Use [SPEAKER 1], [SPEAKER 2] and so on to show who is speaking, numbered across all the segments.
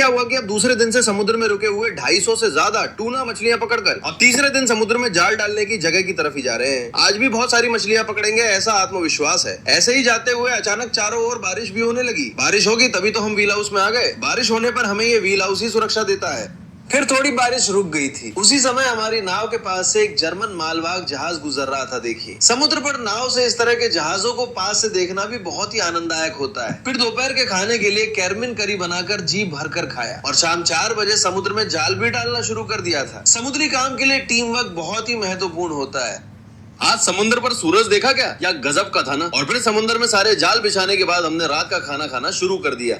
[SPEAKER 1] क्या हुआ कि अब दूसरे दिन से समुद्र में रुके हुए 250 से ज्यादा टूना मछलियां पकड़कर अब तीसरे दिन समुद्र में जाल डालने की जगह की तरफ ही जा रहे हैं। आज भी बहुत सारी मछलियां पकड़ेंगे ऐसा आत्मविश्वास है। ऐसे ही जाते हुए अचानक चारों ओर बारिश भी होने लगी। बारिश होगी तभी तो हम व्हील हाउस में आ गए। बारिश होने पर हमें ये व्हील हाउस ही सुरक्षा देता है। फिर थोड़ी बारिश रुक गई थी। उसी समय हमारी नाव के पास से एक जर्मन मालवाहक जहाज गुजर रहा था। देखिए, समुद्र पर नाव से इस तरह के जहाजों को पास से देखना भी बहुत ही आनंददायक होता है। फिर दोपहर के खाने के लिए कैरमिन करी बनाकर जी भरकर खाया और शाम 4 बजे समुद्र में जाल भी डालना शुरू कर दिया था। समुद्री काम के लिए टीम वर्क बहुत ही महत्वपूर्ण होता है। आज समुद्र पर सूरज देखा क्या? या गजब का था ना। और फिर समुद्र में सारे जाल बिछाने के बाद हमने रात का खाना खाना शुरू कर दिया।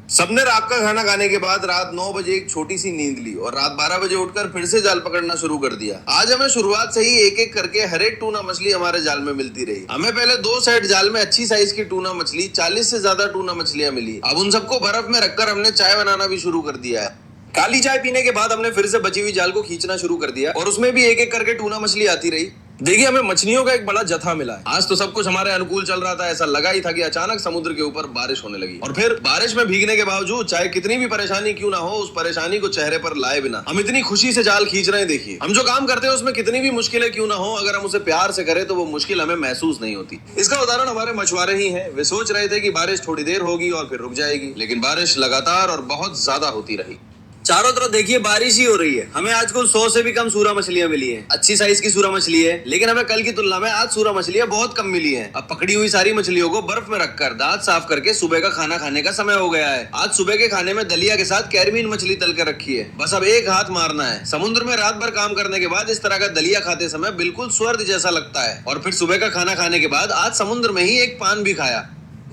[SPEAKER 1] सबने रात का खाना खाने के बाद रात 9 बजे एक छोटी सी नींद ली और रात 12 बजे उठकर फिर से जाल पकड़ना शुरू कर दिया। आज हमें शुरुआत से ही एक एक करके हर एक टूना मछली हमारे जाल में मिलती रही। हमें पहले 2 सेट जाल में अच्छी साइज की टूना मछली 40 से ज्यादा टूना मछलियां मिली। अब उन सबको बर्फ में रखकर हमने चाय बनाना भी शुरू कर दिया है। काली चाय पीने के बाद हमने फिर से बची हुई जाल को खींचना शुरू कर दिया और उसमें भी एक एक करके टूना मछली आती रही। देखिए, हमें मछलियों का एक बड़ा जत्था मिला है। आज तो सब कुछ हमारे अनुकूल चल रहा था। ऐसा लगा ही था कि अचानक समुद्र के ऊपर बारिश होने लगी और फिर बारिश में भीगने के बावजूद चाहे कितनी भी परेशानी क्यों ना हो, उस परेशानी को चेहरे पर लाए बिना हम इतनी खुशी से जाल खींच रहे हैं। देखिए, हम जो काम करते हैं उसमें कितनी भी मुश्किलें क्यों ना हो, अगर हम उसे प्यार से करें तो वो मुश्किल हमें महसूस नहीं होती। इसका उदाहरण हमारे मछुआरे ही है। वे सोच रहे थे कि बारिश थोड़ी देर होगी और फिर रुक जाएगी, लेकिन बारिश लगातार और बहुत ज्यादा होती रही। चारों तरफ देखिए बारिश ही हो रही है। हमें आज कुल 100 से भी कम सूरा मछलियां मिली हैं। अच्छी साइज की सूरा मछली है, लेकिन हमें कल की तुलना में आज सूरा मछलियां बहुत कम मिली हैं। अब पकड़ी हुई सारी मछलियों को बर्फ में रखकर दांत साफ करके सुबह का खाना खाने का समय हो गया है। आज सुबह के खाने में दलिया के साथ कैरमीन मछली तल कर रखी है। बस अब एक हाथ मारना है। समुद्र में रात भर काम करने के बाद इस तरह का दलिया खाते समय बिल्कुल स्वर्ग जैसा लगता है। और फिर सुबह का खाना खाने के बाद आज समुद्र में ही एक पान भी खाया।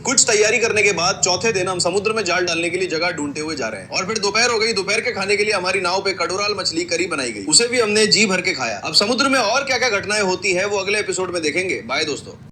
[SPEAKER 1] कुछ तैयारी करने के बाद चौथे दिन हम समुद्र में जाल डालने के लिए जगह ढूंढते हुए जा रहे हैं। और फिर दोपहर हो गई। दोपहर के खाने के लिए हमारी नाव पे कड़ोराल मछली करी बनाई गई। उसे भी हमने जी भर के खाया। अब समुद्र में और क्या क्या घटनाएं होती है वो अगले एपिसोड में देखेंगे। बाय दोस्तों।